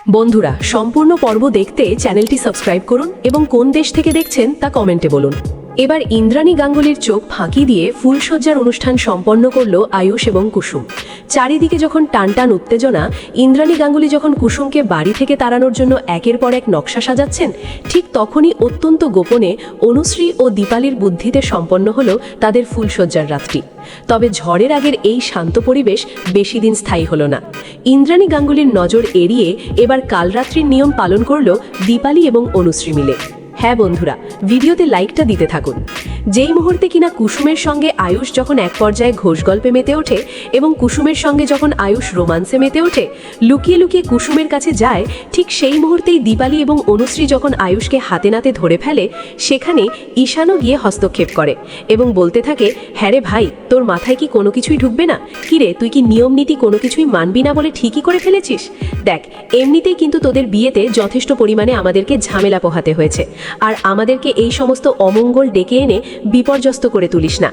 বন্ধুরা, সম্পূর্ণ পর্ব দেখতে চ্যানেলটি সাবস্ক্রাইব করুন এবং কোন দেশ থেকে দেখছেন তা কমেন্টে বলুন। এবার ইন্দ্রাণী গাঙ্গুলির চোখ ফাঁকি দিয়ে ফুলসজ্জার অনুষ্ঠান সম্পন্ন করল আয়ুষ এবং কুসুম। চারিদিকে যখন টানটান উত্তেজনা, ইন্দ্রাণী গাঙ্গুলি যখন কুসুমকে বাড়ি থেকে তাড়ানোর জন্য একের পর এক নকশা সাজাচ্ছেন, ঠিক তখনই অত্যন্ত গোপনে অনুশ্রী ও দীপালির বুদ্ধিতে সম্পন্ন হল তাদের ফুলসজ্জার রাতটি। তবে ঝড়ের আগের এই শান্ত পরিবেশ বেশি দিন স্থায়ী হলো না। ইন্দ্রাণী গাঙ্গুলির নজর এড়িয়ে এবার কালরাত্রির নিয়ম পালন করল দীপালি এবং অনুশ্রী মিলে। হ্যাঁ বন্ধুরা, ভিডিওতে লাইকটা দিতে থাকুন। যেই মুহূর্তে কিনা কুসুমের সঙ্গে আয়ুষ যখন এক পর্যায়ে ঘোষ গল্পে মেতে ওঠে এবং কুসুমের সঙ্গে যখন আয়ুষ রোমান্সে মেতে ওঠে, লুকিয়ে লুকিয়ে কুসুমের কাছে যায়, ঠিক সেই মুহূর্তেই দীপালি এবং অনুশ্রী যখন আয়ুষকে হাতে নাতে ধরে ফেলে, সেখানে ঈশানও গিয়ে হস্তক্ষেপ করে এবং বলতে থাকে, হ্যাঁ রে ভাই, তোর মাথায় কি কোনো কিছুই ঢুকবে না? কিরে, তুই কি নিয়ম নীতি কোনো কিছুই মানবি না বলে ঠিকই করে ফেলেছিস? দেখ, এমনিতেই কিন্তু তোদের বিয়েতে যথেষ্ট পরিমাণে আমাদেরকে ঝামেলা পোহাতে হয়েছে, আর আমাদেরকে এই সমস্ত অমঙ্গল ডেকে এনে বিপর্যস্ত করে তুলিস না।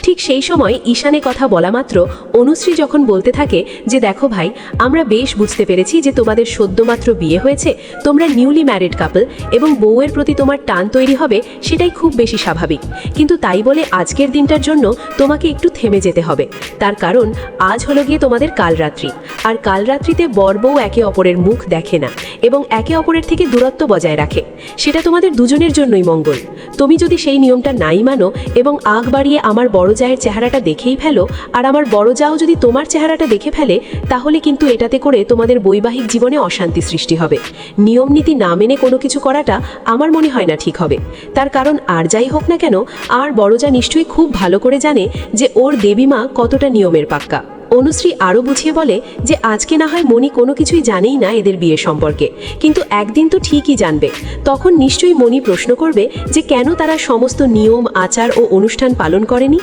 ঠিক সেই সময় ঈশানে কথা বলা মাত্র অনুশ্রী যখন বলতে থাকে যে, দেখো ভাই, আমরা বেশ বুঝতে পেরেছি যে তোমাদের সদ্যমাত্র বিয়ে হয়েছে, তোমরা নিউলি ম্যারিড কাপল এবং বউয়ের প্রতি তোমার টান তৈরি হবে, সেটাই খুব বেশি স্বাভাবিক। কিন্তু তাই বলে আজকের দিনটার জন্য তোমাকে একটু থেমে যেতে হবে। তার কারণ আজ হলো গিয়ে তোমাদের কালরাত্রি, আর কালরাত্রিতে বর বউ একে অপরের মুখ দেখে না এবং একে অপরের থেকে দূরত্ব বজায় রাখে। সেটা তোমাদের দুজনের জন্যই মঙ্গল। তুমি যদি সেই নিয়মটা নাই মানো এবং আগ বাড়িয়ে আমার বড় জায়ের চেহারাটা দেখেই ফেলো, আর আমার বড় যাও যদি তোমার চেহারাটা দেখে ফেলে, তাহলে কিন্তু এটাতে করে তোমাদের বৈবাহিক জীবনে অশান্তি সৃষ্টি হবে। নিয়ম নীতি না মেনে কোনো কিছু করাটা আমার মনে হয় না ঠিক হবে। তার কারণ আর যাই হোক না কেন, আর বড় যা নিশ্চয়ই খুব ভালো করে জানে যে ওর দেবীমা কতটা নিয়মের পাক্কা। অনুশ্রী আরও বুঝিয়ে বলে যে, আজকে না হয় মণি কোনো কিছুই জানেই না এদের বিয়ে সম্পর্কে, কিন্তু একদিন তো ঠিকই জানবে। তখন নিশ্চয়ই মণি প্রশ্ন করবে যে কেন তারা সমস্ত নিয়ম আচার ও অনুষ্ঠান পালন করেনি।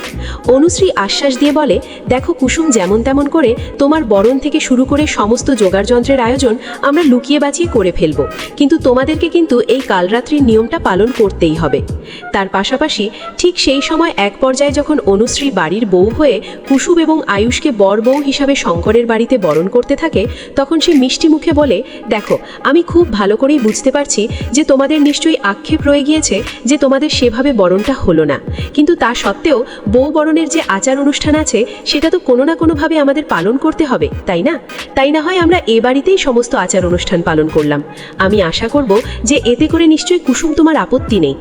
অনুশ্রী আশ্বাস দিয়ে বলে, দেখো কুসুম, যেমন তেমন করে তোমার বরণ থেকে শুরু করে সমস্ত জোগাড় যন্ত্রের আয়োজন আমরা লুকিয়ে বাঁচিয়ে করে ফেলব, কিন্তু তোমাদেরকে কিন্তু এই কালরাত্রির নিয়মটা পালন করতেই হবে। তার পাশাপাশি ঠিক সেই সময় এক পর্যায়ে যখন অনুশ্রী বাড়ির বউ হয়ে কুসুম এবং আয়ুষকে বর বউ হিসাবে শঙ্করের বাড়িতে বরণ করতে থাকে, তখন সে মিষ্টি মুখে বলে, দেখো, আমি খুব ভালো করেই বুঝতে পারছি যে তোমাদের নিশ্চয়ই আক্ষেপ রয়ে গিয়েছে যে তোমাদের সেভাবে বরণটা হলো না, কিন্তু তা সত্ত্বেও বউ বরণের যে আচার অনুষ্ঠান আছে সেটা তো কোনো না কোনোভাবে আমাদের পালন করতে হবে, তাই না? তাই না হয় আমরা এ বাড়িতেই সমস্ত আচার অনুষ্ঠান পালন করলাম। আমি আশা করব যে এতে করে নিশ্চয়ই কুসুম তোমার আপত্তি নেই।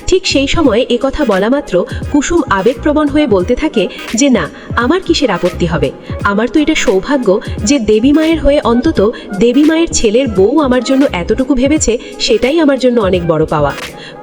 ঠিক সেই সময় কথা বলা মাত্র কুসুম আবেগপ্রবণ হয়ে বলতে থাকে যে, না, আমার কিসের আপত্তি হবে? আমার তো এটা সৌভাগ্য যে দেবী মায়ের হয়ে অন্তত দেবী মায়ের ছেলের বউ আমার জন্য এতটুকু ভেবেছে, সেটাই আমার জন্য অনেক বড় পাওয়া।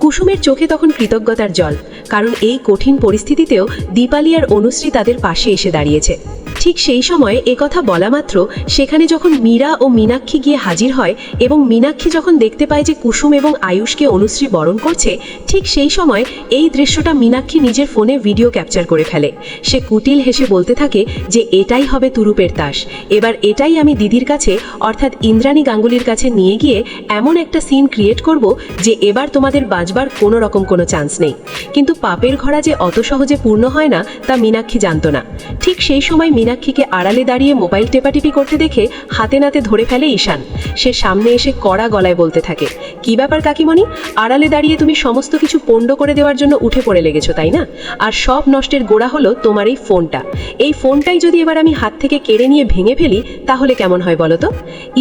কুসুমের চোখে তখন কৃতজ্ঞতার জল, কারণ এই কঠিন পরিস্থিতিতেও দীপালি আর অনুশ্রী তাদের পাশে এসে দাঁড়িয়েছে। ঠিক সেই সময় কথা বলা মাত্র সেখানে যখন মীরা ও মীনাক্ষী গিয়ে হাজির হয় এবং মীনাক্ষী যখন দেখতে পায় যে কুসুম এবং আয়ুষকে অনুশ্রী বরণ করছে, ঠিক সেই সময় এই দৃশ্যটা মীনাক্ষী নিজের ফোনে ভিডিও ক্যাপচার করে ফেলে। সে কুটিল হেসে বলতে থাকে যে, এটাই হবে তুরুপের তাস। এবার এটাই আমি দিদির কাছে অর্থাৎ ইন্দ্রাণী গাঙ্গুলির কাছে নিয়ে গিয়ে এমন একটা সিন ক্রিয়েট করব যে এবার তোমাদের বাঁচবার কোনো রকম কোনো চান্স নেই। কিন্তু পাপের ঘোড়া যে অত সহজে পূর্ণ হয় না তা মীনাক্ষী জানতো না। ঠিক সেই সময় মীনাক্ষীকে আড়ালে দাঁড়িয়ে মোবাইল টেপাটিপি করতে দেখে হাতে নাতে ধরে ফেলে ঈশান। সে সামনে এসে কড়া গলায় বলতে থাকে, কি ব্যাপার কাকিমণি, আড়ালে দাঁড়িয়ে তুমি সমস্ত কিছু পণ্ড করে দেওয়ার জন্য উঠে পড়ে লেগেছো, তাই না? আর সব নষ্টের গোড়া হলো তোমার এই ফোনটা। এই ফোনটাই যদি এবার আমি হাত থেকে কেড়ে নিয়ে ভেঙে ফেলি, তাহলে কেমন হয় বলো তো?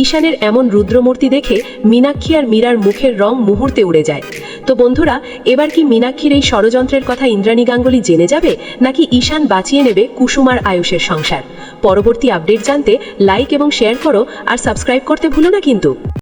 ঈশানের এমন রুদ্রমূর্তি দেখে মীনাক্ষী আর মীরার মুখের রং মুহূর্তে উড়ে যায়। তো বন্ধুরা, এবার কি মীনাক্ষীর এই ষড়যন্ত্রের কথা ইন্দ্রাণী গাঙ্গুলি জেনে যাবে, নাকি ঈশান বাঁচিয়ে নেবে কুসুম আর আয়ুষের সংসার? পরবর্তী আপডেট জানতে লাইক এবং শেয়ার করো, আর সাবস্ক্রাইব করতে ভুলো না কিন্তু।